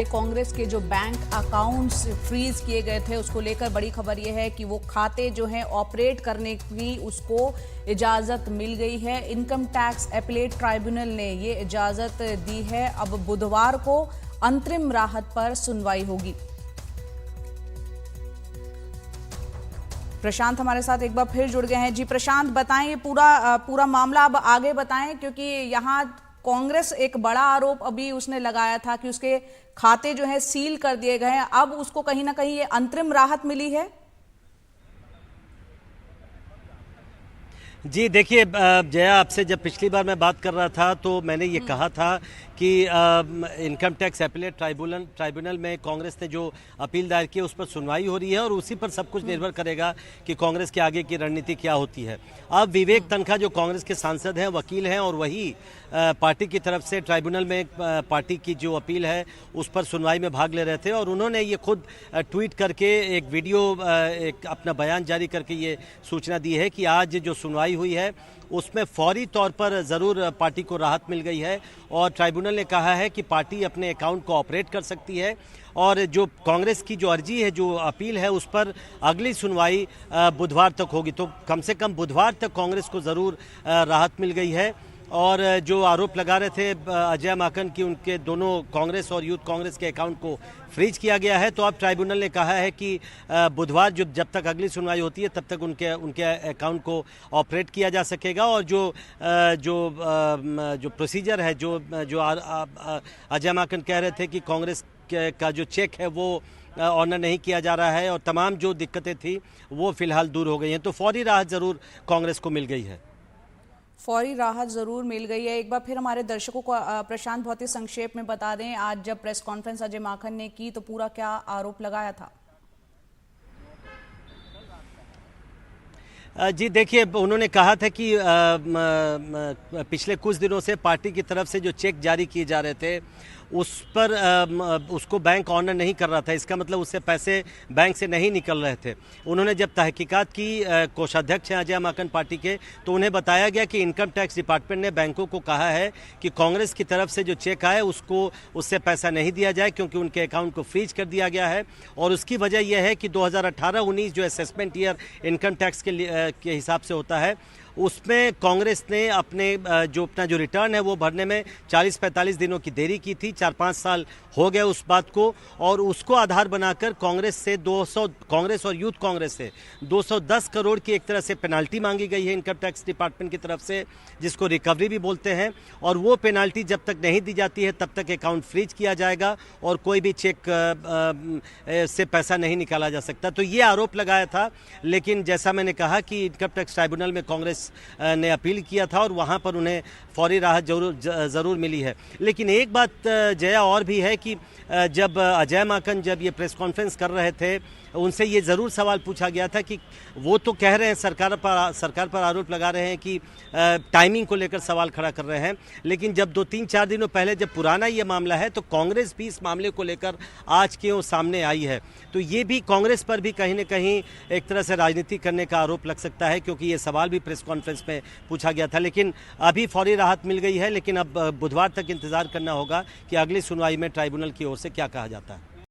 कांग्रेस के जो bank accounts freeze किए गए थे उसको लेकर बड़ी खबर यह है कि वो खाते जो हैं ऑपरेट करने की उसको इजाजत मिल गई है। इनकम टैक्स अपीलेट ट्राइब्यूनल ने ये इजाजत दी है। अब बुधवार को अंतरिम राहत पर सुनवाई होगी। प्रशांत हमारे साथ एक बार फिर जुड़ गए हैं। जी प्रशांत, बताएं ये पूरा मामला अब आगे बताएं, क्योंकि यहाँ कांग्रेस एक बड़ा आरोप अभी उसने लगाया था कि उसके खाते जो है सील कर दिए गए हैं। अब उसको कहीं ना कहीं ये अंतरिम राहत मिली है। जी देखिए जया, आपसे जब पिछली बार मैं बात कर रहा था तो मैंने ये कहा था कि इनकम टैक्स अपीलेट ट्राइब्यूनल में कांग्रेस ने जो अपील दायर की है उस पर सुनवाई हो रही है और उसी पर सब कुछ निर्भर करेगा कि कांग्रेस के आगे की रणनीति क्या होती है। अब विवेक तनखा जो कांग्रेस के सांसद हैं, वकील हैं और वही पार्टी की तरफ से ट्राइब्यूनल में पार्टी की जो अपील है उस पर सुनवाई में भाग ले रहे थे और उन्होंने ये खुद ट्वीट करके एक वीडियो एक अपना बयान जारी करके ये सूचना दी है कि आज जो सुनवाई हुई है उसमें फौरी तौर पर ज़रूर पार्टी को राहत मिल गई है और ट्राइब्यूनल ने कहा है कि पार्टी अपने अकाउंट को ऑपरेट कर सकती है और जो कांग्रेस की जो अर्जी है, जो अपील है, उस पर अगली सुनवाई बुधवार तक होगी। तो कम से कम बुधवार तक कांग्रेस को ज़रूर राहत मिल गई है। और जो आरोप लगा रहे थे अजय माकन की उनके दोनों कांग्रेस और यूथ कांग्रेस के अकाउंट को फ्रीज किया गया है, तो अब ट्राइब्यूनल ने कहा है कि बुधवार जब तक अगली सुनवाई होती है तब तक उनके अकाउंट को ऑपरेट किया जा सकेगा और जो प्रोसीजर है, जो अजय माकन कह रहे थे कि कांग्रेस का जो चेक है वो ऑनर नहीं किया जा रहा है और तमाम जो दिक्कतें थी वो फिलहाल दूर हो गई हैं। तो फौरी राहत ज़रूर कांग्रेस को मिल गई है। फौरी राहत जरूर मिल गई है। एक बार फिर हमारे दर्शकों को प्रशांत बहुत ही संक्षेप में बता दें, आज जब प्रेस कॉन्फ्रेंस अजय माकन ने की तो पूरा क्या आरोप लगाया था? जी देखिए, उन्होंने कहा था कि पिछले कुछ दिनों से पार्टी की तरफ से जो चेक जारी किए जा रहे थे उस पर उसको बैंक ऑनर नहीं कर रहा था। इसका मतलब उससे पैसे बैंक से नहीं निकल रहे थे। उन्होंने जब तहकीकात की, कोषाध्यक्ष हैं अजय माकन पार्टी के, तो उन्हें बताया गया कि इनकम टैक्स डिपार्टमेंट ने बैंकों को कहा है कि कांग्रेस की तरफ से जो चेक आए उससे पैसा नहीं दिया जाए क्योंकि उनके अकाउंट को फ्रीज कर दिया गया है। और उसकी वजह यह है कि 2018-19 जो असेसमेंट ईयर इनकम टैक्स के हिसाब से होता है उसमें कांग्रेस ने अपना जो रिटर्न है वो भरने में 40-45 दिनों की देरी की थी। 4-5 साल हो गए उस बात को और उसको आधार बनाकर कांग्रेस और यूथ कांग्रेस से 210 करोड़ की एक तरह से पेनाल्टी मांगी गई है इनकम टैक्स डिपार्टमेंट की तरफ से, जिसको रिकवरी भी बोलते हैं। और वो पेनाल्टी जब तक नहीं दी जाती है तब तक अकाउंट फ्रीज किया जाएगा और कोई भी चेक से पैसा नहीं निकाला जा सकता। तो ये आरोप लगाया था, लेकिन जैसा मैंने कहा कि इनकम टैक्स ट्राइब्यूनल में कांग्रेस ने अपील किया था और वहां पर उन्हें फौरी राहत जरूर मिली है। लेकिन एक बात जया और भी है कि जब अजय माकन जब ये प्रेस कॉन्फ्रेंस कर रहे थे उनसे ये ज़रूर सवाल पूछा गया था कि वो तो कह रहे हैं, सरकार पर आरोप लगा रहे हैं कि टाइमिंग को लेकर सवाल खड़ा कर रहे हैं, लेकिन जब 2-3-4 दिनों पहले जब पुराना ये मामला है तो कांग्रेस भी इस मामले को लेकर आज क्यों सामने आई है। तो ये भी कांग्रेस पर भी कहीं न कहीं एक तरह से राजनीति करने का आरोप लग सकता है, क्योंकि ये सवाल भी प्रेस कॉन्फ्रेंस में पूछा गया था। लेकिन अभी फौरी राहत मिल गई है, लेकिन अब बुधवार तक इंतजार करना होगा कि अगली सुनवाई में ट्राइब्यूनल की ओर से क्या कहा जाता है।